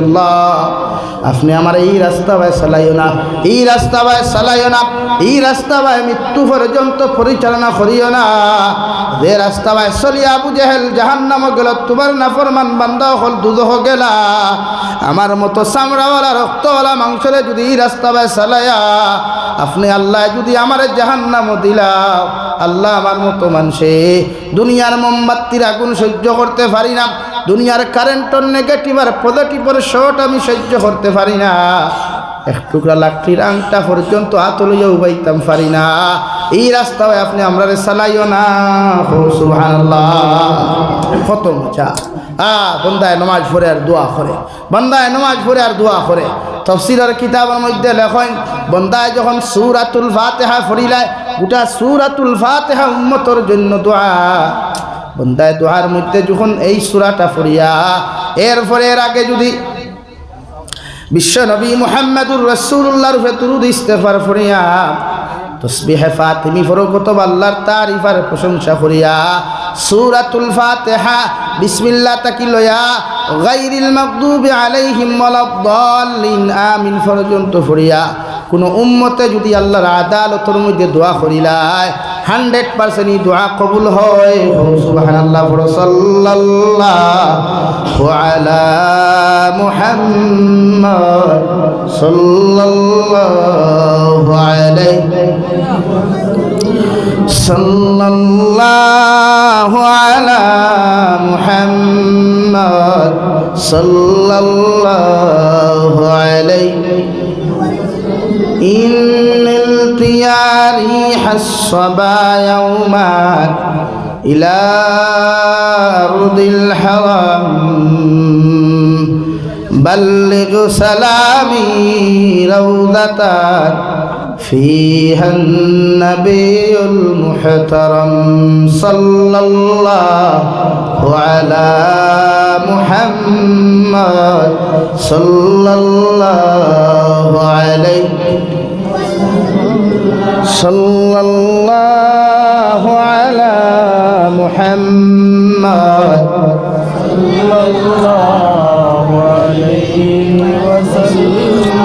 আল্লাহ আপনি আমার এই রাস্তা ভাই চালাইও না, এই রাস্তা ভাই চালাইও না, এই রাস্তা ভাই মৃত্যু পর্যন্ত পরিচালনা করিও না। যে রাস্তা ভাই চলিয়া আবু জেহেল জাহান্নাম গেল, তোমার নাফরমান বান্দা হল দুজহ গেলা। আমার মতো চামড়াওয়ালা রক্তওয়ালা মাংসরে যদি এই রাস্তা ভাই চালাইয়া আপনি আল্লাহ যদি আমার জাহান্নাম দিলা, আল্লাহ আমার মতো মানুষে দুনিয়ার মোমবাতির আগুন সহ্য করতে পারি না, দুনিয়ার কারেন্টর নেগেটিভ আর পজিটিভের শর্ট আমি সহ্য করতে পারি না, এক টুকরা লাকড়ির আংটা পর্যন্ত হাত লইয়া উবাইতাম পারি না। এই রাস্তায় আপনি আমরা চালাইও না। সুবহানাল্লাহ। কত মজা। বান্দায় নামাজ পড়ে আর দোয়া করে, বান্দায় নামাজ পড়ে আর দোয়া করে। তাফসীরের কিতাবের মধ্যে লেখেন বান্দায় যখন সূরাতুল ফাতিহা পড়িলায়, গোটা সূরাতুল ফাতিহা উম্মতের জন্য দোয়া। বান্দায় দোয়ার মধ্যে যখন এই সূরাটা পড়িয়া এরপরে এর আগে যদি বিশ্ব নবী মুহাম্মদুর রাসূলুল্লাহর উপরে দুরূদ ইস্তিগফার পড়িয়া তাসবিহে ফাতিমি ফরকত আল্লাহর তারিফ আর প্রশংসা করিয়া সূরাতুল ফাতিহা বিসমিল্লাহ তাকি লয়া গায়রিল মাগদুবি আলাইহিম ওয়ালাদ-দাল্লিন আমিন পর্যন্ত পড়িয়া কোন উম্মতে যদি আল্লাহর আদালতের মধ্যে দোয়া করিলায় 100% এই দোয়া কবুল হয়। সুবহানাল্লাহ। সাল্লাল্লাহু আলা মুহাম্মদ সাল্লাল্লাহু আলাইহি সাল্লাল্লাহু আলা মুহাম্মদ সাল্লাল্লাহু আলাইহি إن الطياريح الصبا يوما إلى أرض الحرم بلغ سلامي روضة فيها النبي المحترم صلى الله على محمد صلى الله عليه صلى الله على محمد صلى الله عليه وسلم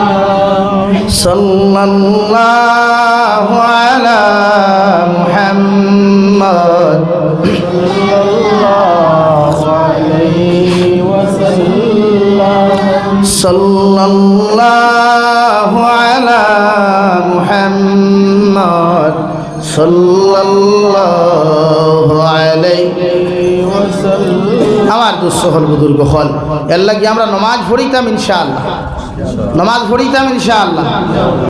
صلى الله على محمد صلى الله عليه وسلم صلى الله على محمد صلى الله عليه وسلم। আমার দুঃস্থ হল বুজুর্গ হল এর লাগি আমরা নমাজ পড়িতাম ইনশাআল্লাহ, নমাজ পড়িতাম ইনশাআল্লাহ।